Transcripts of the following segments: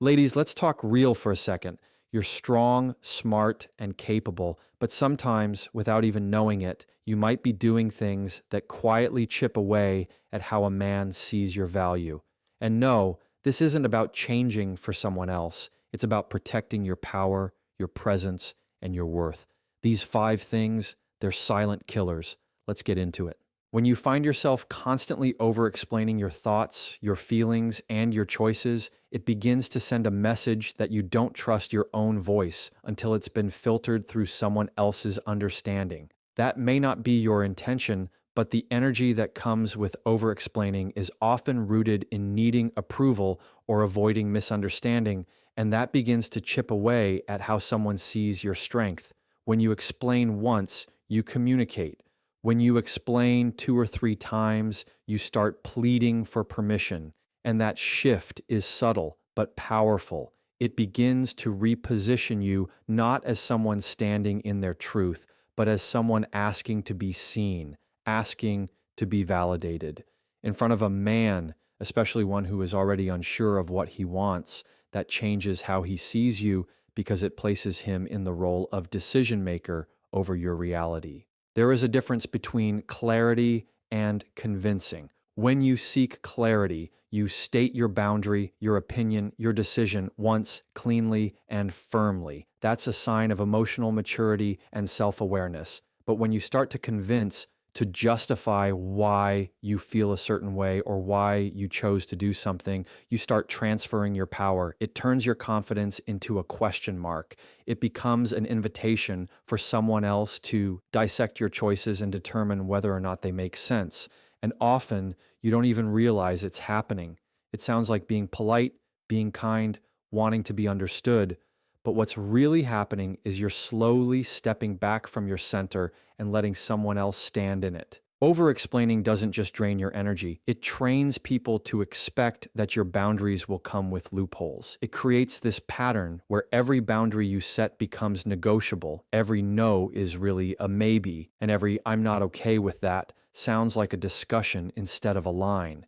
Ladies, let's talk real for a second. You're strong, smart, and capable, but sometimes, without even knowing it, you might be doing things that quietly chip away at how a man sees your value. And no, this isn't about changing for someone else. It's about protecting your power, your presence, and your worth. These five things, they're silent killers. Let's get into it. When you find yourself constantly over explaining your thoughts, your feelings, and your choices, it begins to send a message that you don't trust your own voice until it's been filtered through someone else's understanding. That may not be your intention, but the energy that comes with over explaining is often rooted in needing approval or avoiding misunderstanding, and that begins to chip away at how someone sees your strength. When you explain once, you communicate. When you explain two or three times, you start pleading for permission, and that shift is subtle but powerful. It begins to reposition you not as someone standing in their truth, but as someone asking to be seen, asking to be validated. In front of a man, especially one who is already unsure of what he wants, that changes how he sees you because it places him in the role of decision maker over your reality. There is a difference between clarity and convincing. When you seek clarity, you state your boundary, your opinion, your decision once, cleanly, and firmly. That's a sign of emotional maturity and self-awareness. But when you start to convince, to justify why you feel a certain way or why you chose to do something, you start transferring your power. It turns your confidence into a question mark. It becomes an invitation for someone else to dissect your choices and determine whether or not they make sense. And often, you don't even realize it's happening. It sounds like being polite, being kind, wanting to be understood. But what's really happening is you're slowly stepping back from your center and letting someone else stand in it. Over-explaining doesn't just drain your energy. It trains people to expect that your boundaries will come with loopholes. It creates this pattern where every boundary you set becomes negotiable. Every no is really a maybe, and every I'm not okay with that sounds like a discussion instead of a line.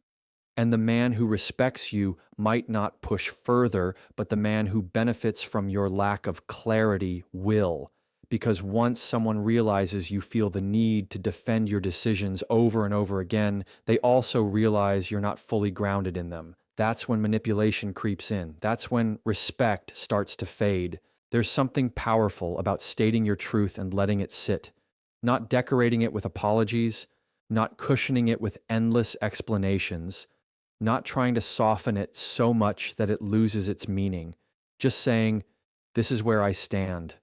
And the man who respects you might not push further, but the man who benefits from your lack of clarity will. Because once someone realizes you feel the need to defend your decisions over and over again, they also realize you're not fully grounded in them. That's when manipulation creeps in. That's when respect starts to fade. There's something powerful about stating your truth and letting it sit, not decorating it with apologies, not cushioning it with endless explanations, not trying to soften it so much that it loses its meaning, just saying, this is where I stand,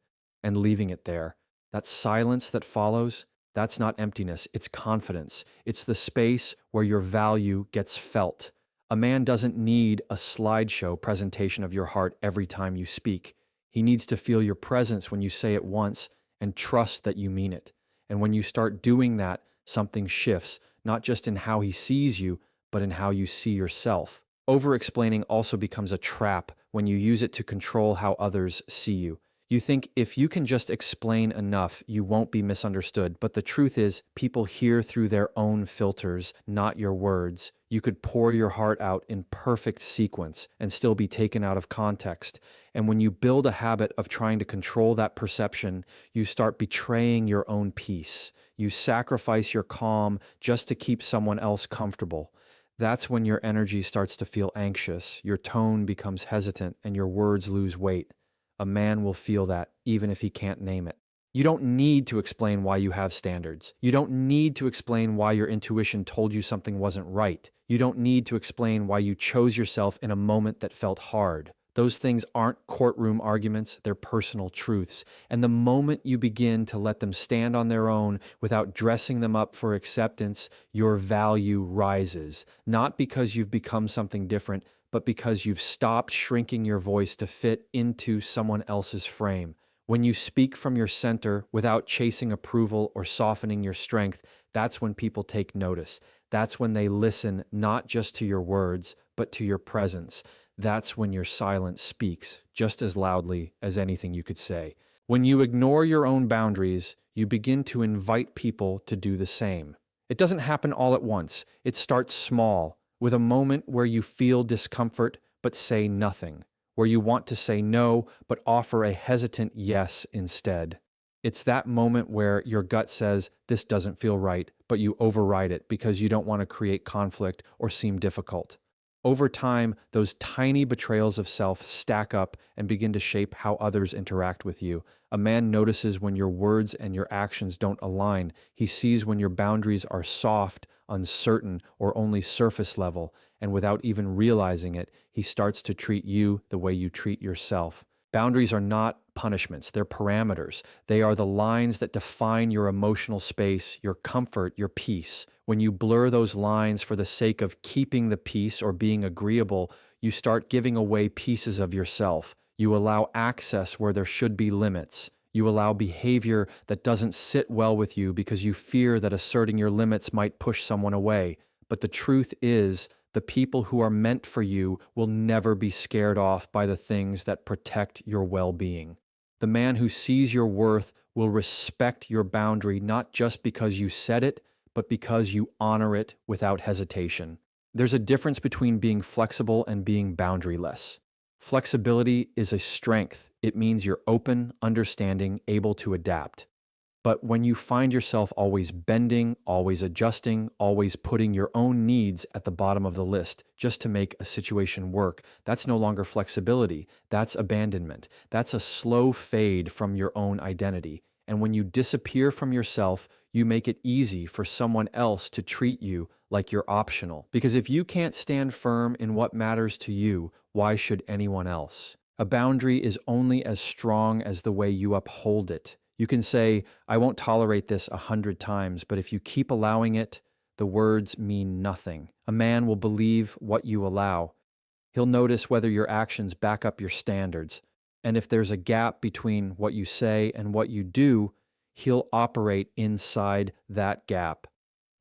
and leaving it there. That silence that follows, that's not emptiness, it's confidence. It's the space where your value gets felt. A man doesn't need a slideshow presentation of your heart every time you speak. He needs to feel your presence when you say it once and trust that you mean it. And when you start doing that, something shifts, not just in how he sees you, but in how you see yourself. Over-explaining also becomes a trap when you use it to control how others see you. You think if you can just explain enough, you won't be misunderstood. But the truth is, people hear through their own filters, not your words. You could pour your heart out in perfect sequence and still be taken out of context. And when you build a habit of trying to control that perception, you start betraying your own peace. You sacrifice your calm just to keep someone else comfortable. That's when your energy starts to feel anxious, your tone becomes hesitant, and your words lose weight. A man will feel that, even if he can't name it. You don't need to explain why you have standards. You don't need to explain why your intuition told you something wasn't right. You don't need to explain why you chose yourself in a moment that felt hard. Those things aren't courtroom arguments, they're personal truths. And the moment you begin to let them stand on their own without dressing them up for acceptance, your value rises. Not because you've become something different, but because you've stopped shrinking your voice to fit into someone else's frame. When you speak from your center without chasing approval or softening your strength, that's when people take notice. That's when they listen not just to your words, but to your presence. That's when your silence speaks just as loudly as anything you could say. When you ignore your own boundaries, you begin to invite people to do the same. It doesn't happen all at once. It starts small, with a moment where you feel discomfort but say nothing, where you want to say no but offer a hesitant yes instead. It's that moment where your gut says, this doesn't feel right, but you override it because you don't want to create conflict or seem difficult. Over time, those tiny betrayals of self stack up and begin to shape how others interact with you. A man notices when your words and your actions don't align. He sees when your boundaries are soft, uncertain, or only surface level. And without even realizing it, he starts to treat you the way you treat yourself. Boundaries are not punishments, they're parameters. They are the lines that define your emotional space, your comfort, your peace. When you blur those lines for the sake of keeping the peace or being agreeable, you start giving away pieces of yourself. You allow access where there should be limits. You allow behavior that doesn't sit well with you because you fear that asserting your limits might push someone away. But the truth is, the people who are meant for you will never be scared off by the things that protect your well-being. The man who sees your worth will respect your boundary not just because you said it, but because you honor it without hesitation. There's a difference between being flexible and being boundaryless. Flexibility is a strength. It means you're open, understanding, able to adapt. But when you find yourself always bending, always adjusting, always putting your own needs at the bottom of the list just to make a situation work, that's no longer flexibility. That's abandonment. That's a slow fade from your own identity. And when you disappear from yourself, you make it easy for someone else to treat you like you're optional. Because if you can't stand firm in what matters to you, why should anyone else? A boundary is only as strong as the way you uphold it. You can say, I won't tolerate this 100 times, but if you keep allowing it, the words mean nothing. A man will believe what you allow. He'll notice whether your actions back up your standards. And if there's a gap between what you say and what you do, he'll operate inside that gap.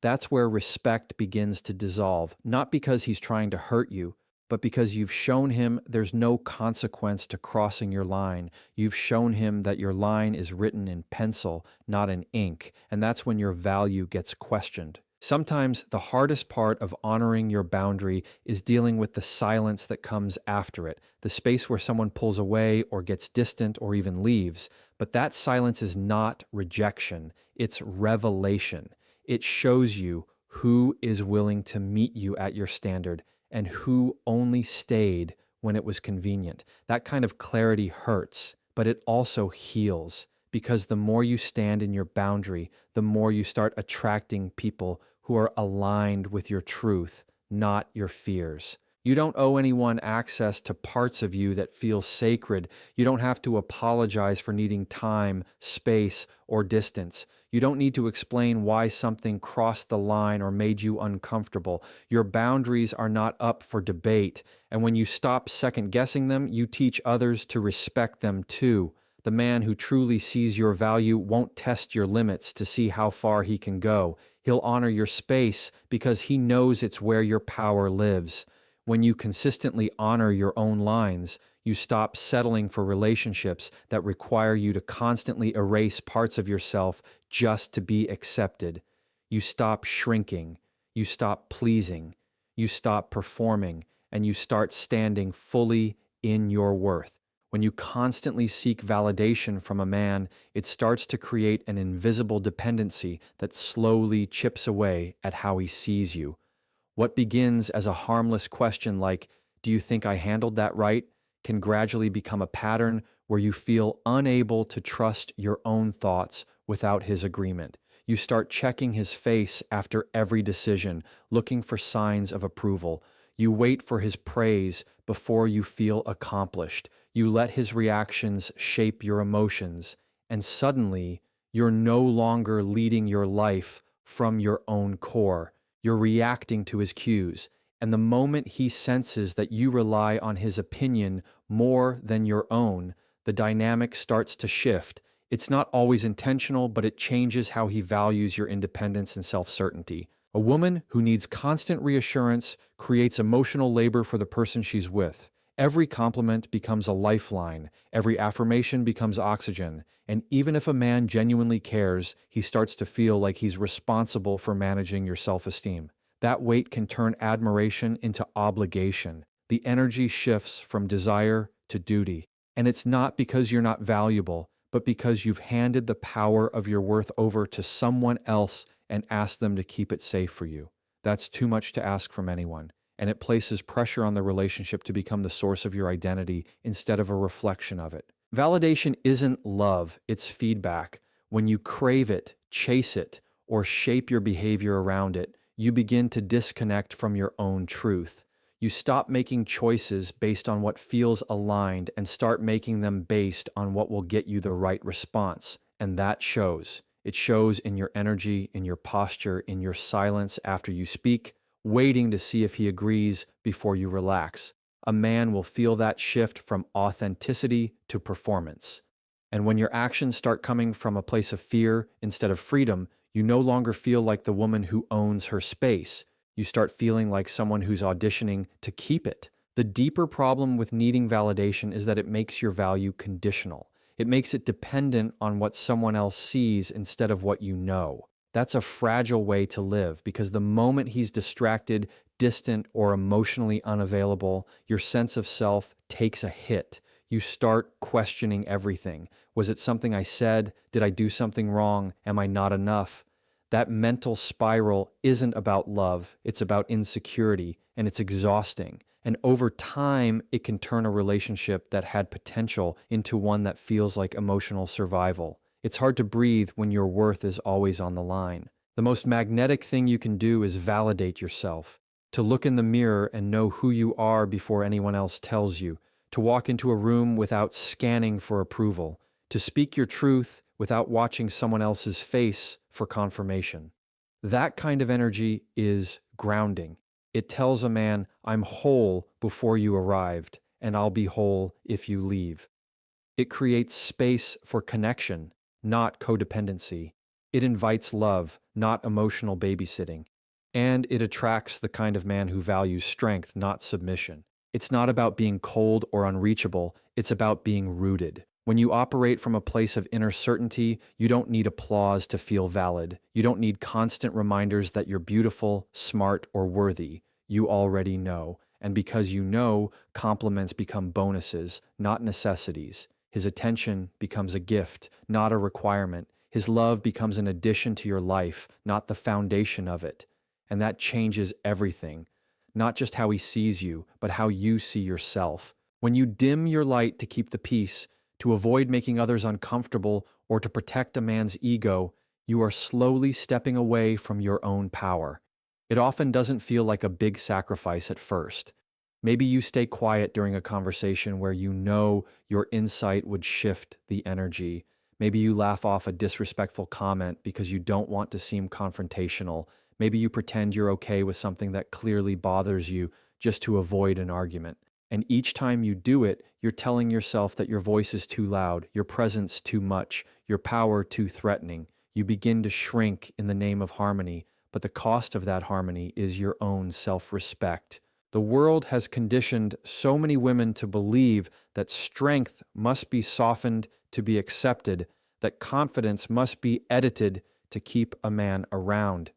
That's where respect begins to dissolve, not because he's trying to hurt you, but because you've shown him there's no consequence to crossing your line. You've shown him that your line is written in pencil, not in ink, and that's when your value gets questioned. Sometimes the hardest part of honoring your boundary is dealing with the silence that comes after it, the space where someone pulls away or gets distant or even leaves. But that silence is not rejection, it's revelation. It shows you who is willing to meet you at your standard and who only stayed when it was convenient. That kind of clarity hurts, but it also heals, because the more you stand in your boundary, the more you start attracting people who are aligned with your truth, not your fears. You don't owe anyone access to parts of you that feel sacred. You don't have to apologize for needing time, space, or distance. You don't need to explain why something crossed the line or made you uncomfortable. Your boundaries are not up for debate. And when you stop second-guessing them, you teach others to respect them too. The man who truly sees your value won't test your limits to see how far he can go. He'll honor your space because he knows it's where your power lives. When you consistently honor your own lines, you stop settling for relationships that require you to constantly erase parts of yourself just to be accepted. You stop shrinking, you stop pleasing, you stop performing, and you start standing fully in your worth. When you constantly seek validation from a man, it starts to create an invisible dependency that slowly chips away at how he sees you. What begins as a harmless question like, do you think I handled that right, can gradually become a pattern where you feel unable to trust your own thoughts without his agreement. You start checking his face after every decision, looking for signs of approval. You wait for his praise before you feel accomplished. You let his reactions shape your emotions, and suddenly you're no longer leading your life from your own core. You're reacting to his cues, and the moment he senses that you rely on his opinion more than your own, the dynamic starts to shift. It's not always intentional, but it changes how he values your independence and self-certainty. A woman who needs constant reassurance creates emotional labor for the person she's with. Every compliment becomes a lifeline, every affirmation becomes oxygen, and even if a man genuinely cares, he starts to feel like he's responsible for managing your self-esteem. That weight can turn admiration into obligation. The energy shifts from desire to duty. And it's not because you're not valuable, but because you've handed the power of your worth over to someone else and asked them to keep it safe for you. That's too much to ask from anyone, and it places pressure on the relationship to become the source of your identity instead of a reflection of it. Validation isn't love, it's feedback. When you crave it, chase it, or shape your behavior around it, you begin to disconnect from your own truth. You stop making choices based on what feels aligned and start making them based on what will get you the right response. And that shows. It shows in your energy, in your posture, in your silence after you speak, waiting to see if he agrees before you relax. A man will feel that shift from authenticity to performance. And when your actions start coming from a place of fear instead of freedom, you no longer feel like the woman who owns her space. You start feeling like someone who's auditioning to keep it. The deeper problem with needing validation is that it makes your value conditional. It makes it dependent on what someone else sees instead of what you know. That's a fragile way to live because the moment he's distracted, distant, or emotionally unavailable, your sense of self takes a hit. You start questioning everything. Was it something I said? Did I do something wrong? Am I not enough? That mental spiral isn't about love, it's about insecurity, and it's exhausting. And over time, it can turn a relationship that had potential into one that feels like emotional survival. It's hard to breathe when your worth is always on the line. The most magnetic thing you can do is validate yourself, to look in the mirror and know who you are before anyone else tells you, to walk into a room without scanning for approval, to speak your truth without watching someone else's face for confirmation. That kind of energy is grounding. It tells a man, I'm whole before you arrived, and I'll be whole if you leave. It creates space for connection, not codependency. It invites love, not emotional babysitting. And it attracts the kind of man who values strength, not submission. It's not about being cold or unreachable, it's about being rooted. When you operate from a place of inner certainty, you don't need applause to feel valid. You don't need constant reminders that you're beautiful, smart, or worthy. You already know. And because you know, compliments become bonuses, not necessities. His attention becomes a gift, not a requirement. His love becomes an addition to your life, not the foundation of it. And that changes everything. Not just how he sees you, but how you see yourself. When you dim your light to keep the peace, to avoid making others uncomfortable, or to protect a man's ego, you are slowly stepping away from your own power. It often doesn't feel like a big sacrifice at first. Maybe you stay quiet during a conversation where you know your insight would shift the energy. Maybe you laugh off a disrespectful comment because you don't want to seem confrontational. Maybe you pretend you're okay with something that clearly bothers you just to avoid an argument. And each time you do it, you're telling yourself that your voice is too loud, your presence too much, your power too threatening. You begin to shrink in the name of harmony, but the cost of that harmony is your own self-respect. The world has conditioned so many women to believe that strength must be softened to be accepted, that confidence must be edited to keep a man around.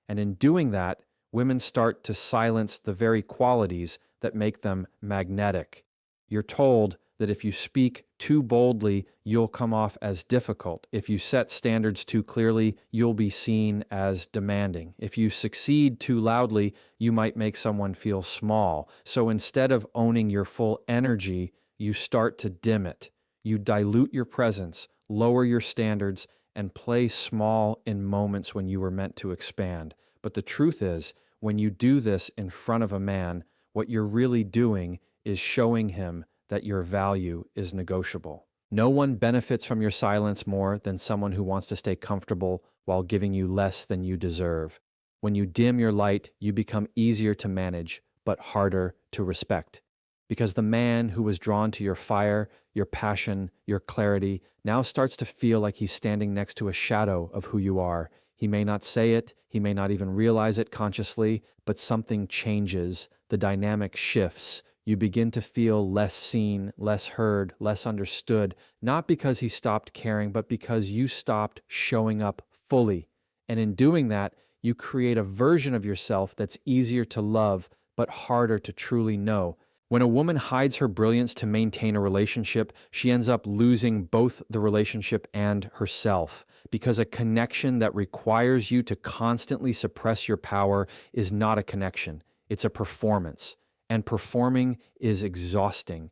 And in doing that, women start to silence the very qualities that make them magnetic. You're told that if you speak too boldly, you'll come off as difficult. If you set standards too clearly, you'll be seen as demanding. If you succeed too loudly, you might make someone feel small. So instead of owning your full energy, you start to dim it. You dilute your presence, lower your standards, and play small in moments when you were meant to expand. But the truth is, when you do this in front of a man, what you're really doing is showing him that your value is negotiable. No one benefits from your silence more than someone who wants to stay comfortable while giving you less than you deserve. When you dim your light, you become easier to manage, but harder to respect. Because the man who was drawn to your fire, your passion, your clarity, now starts to feel like he's standing next to a shadow of who you are. He may not say it, he may not even realize it consciously, but something changes. The dynamic shifts. You begin to feel less seen, less heard, less understood, not because he stopped caring, but because you stopped showing up fully. And in doing that, you create a version of yourself that's easier to love, but harder to truly know. When a woman hides her brilliance to maintain a relationship, she ends up losing both the relationship and herself, because a connection that requires you to constantly suppress your power is not a connection. It's a performance. And performing is exhausting.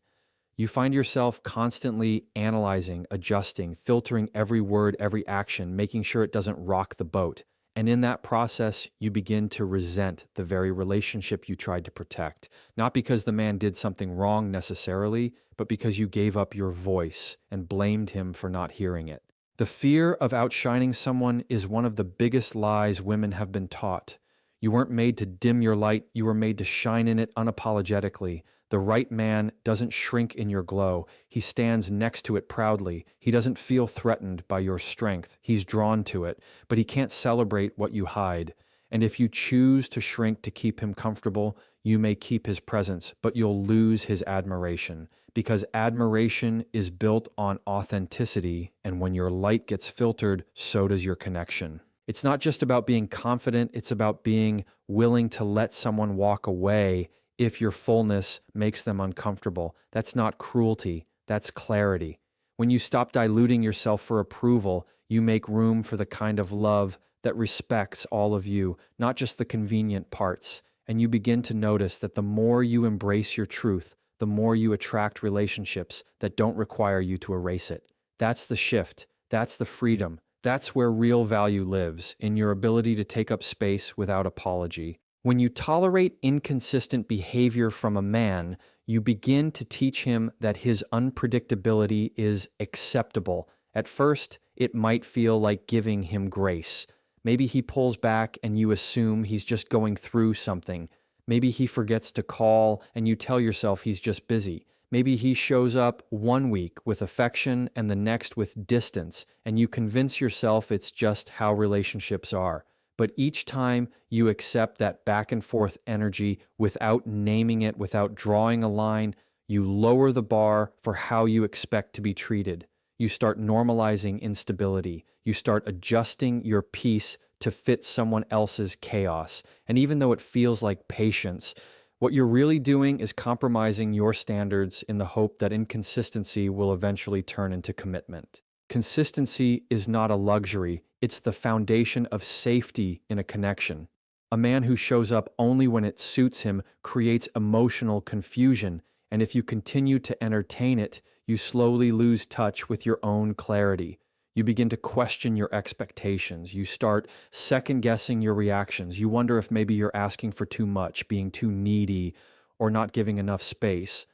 You find yourself constantly analyzing, adjusting, filtering every word, every action, making sure it doesn't rock the boat. And in that process, you begin to resent the very relationship you tried to protect. Not because the man did something wrong necessarily, but because you gave up your voice and blamed him for not hearing it. The fear of outshining someone is one of the biggest lies women have been taught. You weren't made to dim your light, you were made to shine in it unapologetically. The right man doesn't shrink in your glow. He stands next to it proudly. He doesn't feel threatened by your strength. He's drawn to it, but he can't celebrate what you hide. And if you choose to shrink to keep him comfortable, you may keep his presence, but you'll lose his admiration. Because admiration is built on authenticity, and when your light gets filtered, so does your connection. It's not just about being confident, it's about being willing to let someone walk away if your fullness makes them uncomfortable. That's not cruelty, that's clarity. When you stop diluting yourself for approval, you make room for the kind of love that respects all of you, not just the convenient parts. And you begin to notice that the more you embrace your truth, the more you attract relationships that don't require you to erase it. That's the shift. That's the freedom. That's where real value lives, in your ability to take up space without apology. When you tolerate inconsistent behavior from a man, you begin to teach him that his unpredictability is acceptable. At first, it might feel like giving him grace. Maybe he pulls back and you assume he's just going through something. Maybe he forgets to call and you tell yourself he's just busy. Maybe he shows up one week with affection and the next with distance, and you convince yourself it's just how relationships are. But each time you accept that back and forth energy without naming it, without drawing a line, you lower the bar for how you expect to be treated. You start normalizing instability. You start adjusting your peace to fit someone else's chaos. And even though it feels like patience, what you're really doing is compromising your standards in the hope that inconsistency will eventually turn into commitment. Consistency is not a luxury, it's the foundation of safety in a connection. A man who shows up only when it suits him creates emotional confusion, and if you continue to entertain it, you slowly lose touch with your own clarity. You begin to question your expectations. You start second-guessing your reactions. You wonder if maybe you're asking for too much, being too needy, or not giving enough space.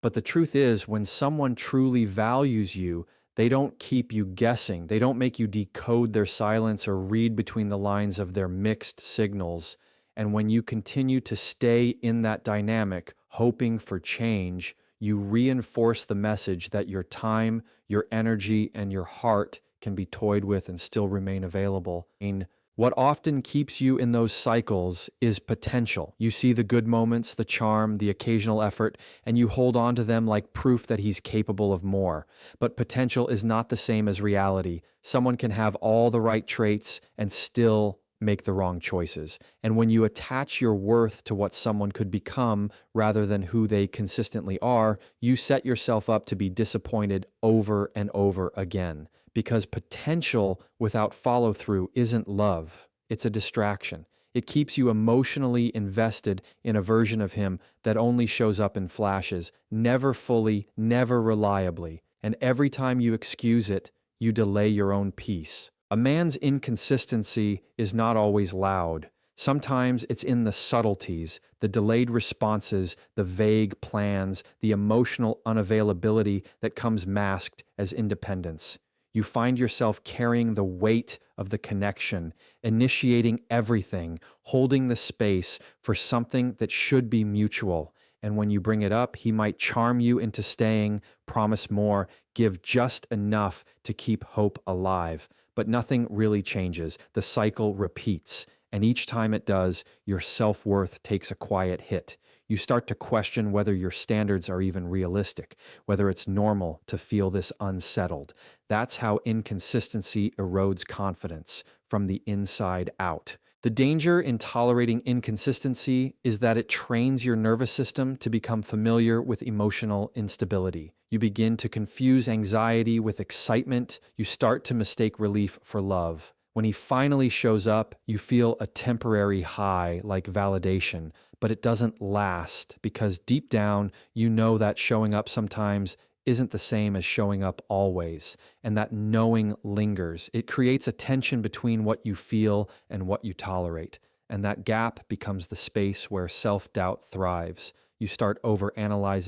But the truth is, when someone truly values you, they don't keep you guessing. They don't make you decode their silence or read between the lines of their mixed signals. And when you continue to stay in that dynamic, hoping for change, you reinforce the message that your time, your energy, and your heart can be toyed with and still remain available. What often keeps you in those cycles is potential. You see the good moments, the charm, the occasional effort, and you hold on to them like proof that he's capable of more. But potential is not the same as reality. Someone can have all the right traits and still make the wrong choices. And when you attach your worth to what someone could become rather than who they consistently are, you set yourself up to be disappointed over and over again. Because potential without follow-through isn't love, it's a distraction. It keeps you emotionally invested in a version of him that only shows up in flashes, never fully, never reliably. And every time you excuse it, you delay your own peace. A man's inconsistency is not always loud. Sometimes it's in the subtleties, the delayed responses, the vague plans, the emotional unavailability that comes masked as independence. You find yourself carrying the weight of the connection, initiating everything, holding the space for something that should be mutual. And when you bring it up, he might charm you into staying, promise more, give just enough to keep hope alive. But nothing really changes. The cycle repeats. And each time it does, your self-worth takes a quiet hit. You start to question whether your standards are even realistic, whether it's normal to feel this unsettled. That's how inconsistency erodes confidence from the inside out. The danger in tolerating inconsistency is that it trains your nervous system to become familiar with emotional instability. You begin to confuse anxiety with excitement. You start to mistake relief for love. When he finally shows up, you feel a temporary high, like validation, but it doesn't last because deep down, you know that showing up sometimes isn't the same as showing up always, and that knowing lingers. It creates a tension between what you feel and what you tolerate, and that gap becomes the space where self-doubt thrives. You start overanalyzing